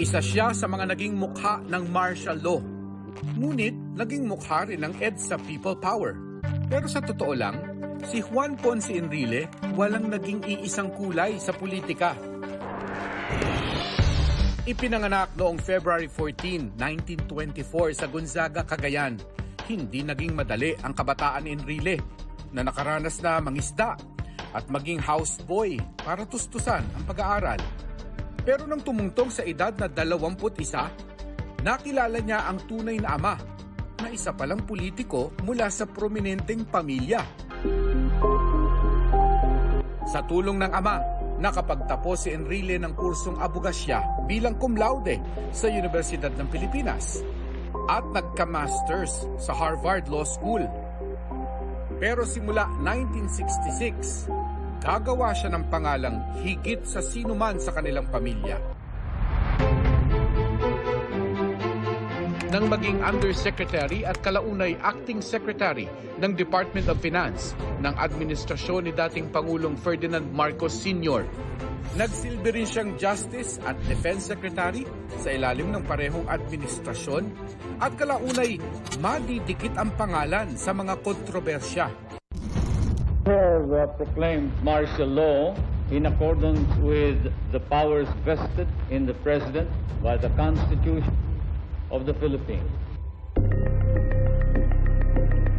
Isa siya sa mga naging mukha ng martial law. Ngunit naging mukha rin ng EDSA People Power. Pero sa totoo lang, si Juan Ponce Enrile walang naging iisang kulay sa politika. Ipinanganak noong February 14, 1924 sa Gonzaga, Cagayan. Hindi naging madali ang kabataan ni Enrile na nakaranas na mangisda at maging houseboy para tustusan ang pag-aaral. Pero nang tumungtong sa edad na 21, nakilala niya ang tunay na ama na isa palang politiko mula sa prominenteng pamilya. Sa tulong ng ama, nakapagtapos si Enrile ng kursong abogasya bilang cum laude sa Universidad ng Pilipinas at nagka-masters sa Harvard Law School. Pero simula 1966, gagawa siya ng pangalang higit sa sinuman sa kanilang pamilya. Nang maging Undersecretary at kalaunay Acting Secretary ng Department of Finance ng administrasyon ni dating Pangulong Ferdinand Marcos Sr. Nagsilbi rin siyang Justice at Defense Secretary sa ilalim ng parehong administrasyon at kalaunay madidikit ang pangalan sa mga kontrobersya. Have proclaimed martial law in accordance with the powers vested in the President by the Constitution of the Philippines.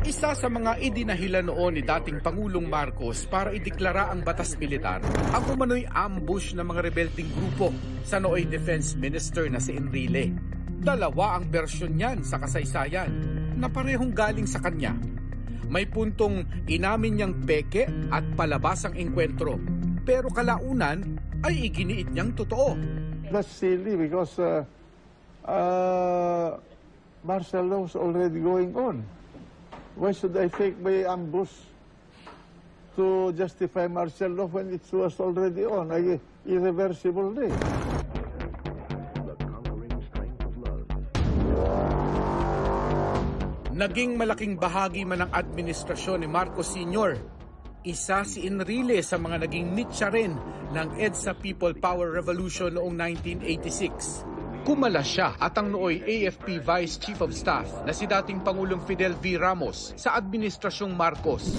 Isa sa mga idinahilan noon ni dating Pangulong Marcos para ideklara ang batas militar ang umano'y ambush ng mga rebelding grupo sa nooy Defense Minister na si Enrile. Dalawa ang bersyon niyan sa kasaysayan na parehong galing sa kanya. May puntong inamin niyang peke at palabas ang engkwentro, pero kalaunan ay iginiit niyang totoo. That's silly because martial law is already going on. Why should I take my ambush to justify martial law when it was already on, irreversible day? Naging malaking bahagi man ng administrasyon ni Marcos Sr. Isa si Enrile sa mga naging mitya rin ng EDSA People Power Revolution noong 1986. Kumala siya at ang nooy AFP Vice Chief of Staff na si dating Pangulong Fidel V. Ramos sa Administrasyong Marcos.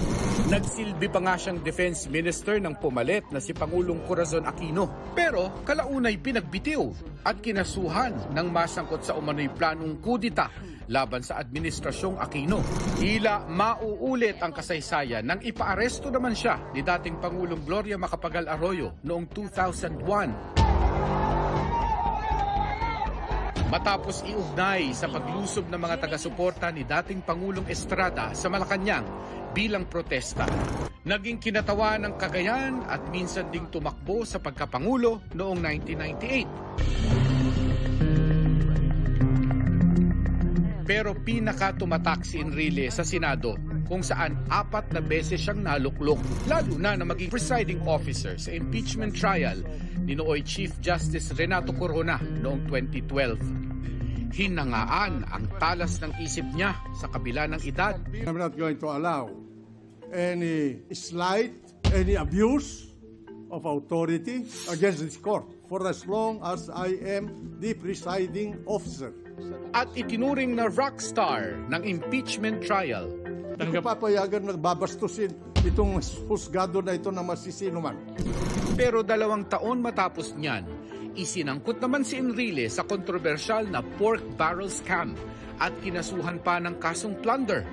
Nagsilbi pa nga siyang Defense Minister ng pumalit na si Pangulong Corazon Aquino. Pero kalaunay pinagbitiw at kinasuhan ng masangkot sa umano'y planong kudita laban sa Administrasyong Aquino. Tila mauulit ang kasaysayan nang ipaaresto naman siya ni dating Pangulong Gloria Macapagal Arroyo noong 2001. Matapos iugnay sa paglusob ng mga taga-suporta ni dating Pangulong Estrada sa Malacanang bilang protesta. Naging kinatawa ng Cagayan at minsan ding tumakbo sa pagkapangulo noong 1998. Pero pinakatumatak si Enrile sa Senado kung saan 4 na beses siyang naluklok, lalo na maging presiding officer sa impeachment trial ni nooy Chief Justice Renato Corona noong 2012. Hinangaan ang talas ng isip niya sa kabila ng edad. I'm not going to allow any slight, any abuse of authority against this court for as long as I am the presiding officer. At itinuring na rockstar ng impeachment trial. Hindi ko papayagan na babastusin itong husgado na ito na masisinuman. Pero 2 taon matapos niyan, isinangkot naman si Enrile sa kontrobersyal na pork barrel scam at kinasuhan pa ng kasong plunder.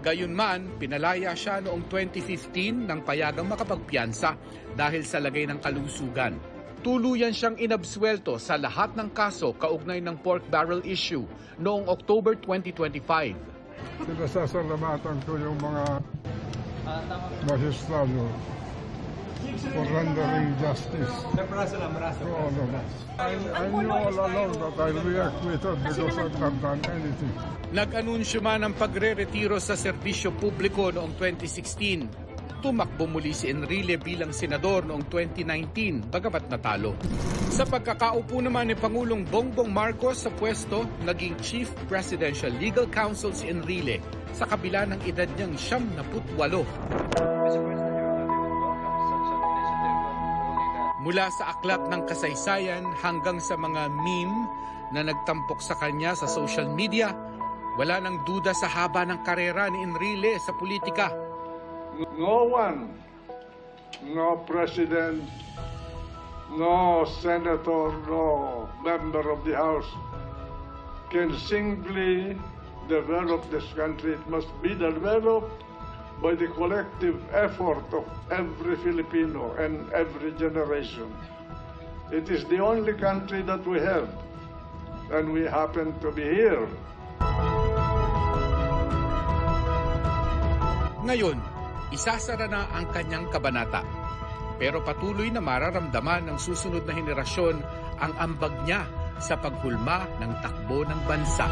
Gayunman, pinalaya siya noong 2015 nang payagang makapagpiyansa dahil sa lagay ng kalusugan. Tuluyan siyang inabsuelto sa lahat ng kaso kaugnay ng pork barrel issue noong October 2025. Pinasasalamatan ko yung mga magistrado for rendering justice to all of us. I knew all along that I'll be acquitted because I've not done anything. Nag-anunsyo man ng pagre-retiro sa serbisyo publiko noong 2016. Tumakbo muli si Enrile bilang senador noong 2019, bagamat natalo. Sa pagkakaupo naman ni Pangulong Bongbong Marcos sa pwesto, naging Chief Presidential Legal Counsel si Enrile sa kabila ng edad niyang 78. Mula sa aklat ng kasaysayan hanggang sa mga meme na nagtampok sa kanya sa social media, wala nang duda sa haba ng karera ni Enrile sa politika. No one, no president, no senator, no member of the House can singly develop this country. It must be developed by the collective effort of every Filipino and every generation. It is the only country that we have, and we happen to be here. Ngayon, isasara na ang kanyang kabanata. Pero patuloy na mararamdaman ng susunod na henerasyon ang ambag niya sa paghulma ng takbo ng bansa.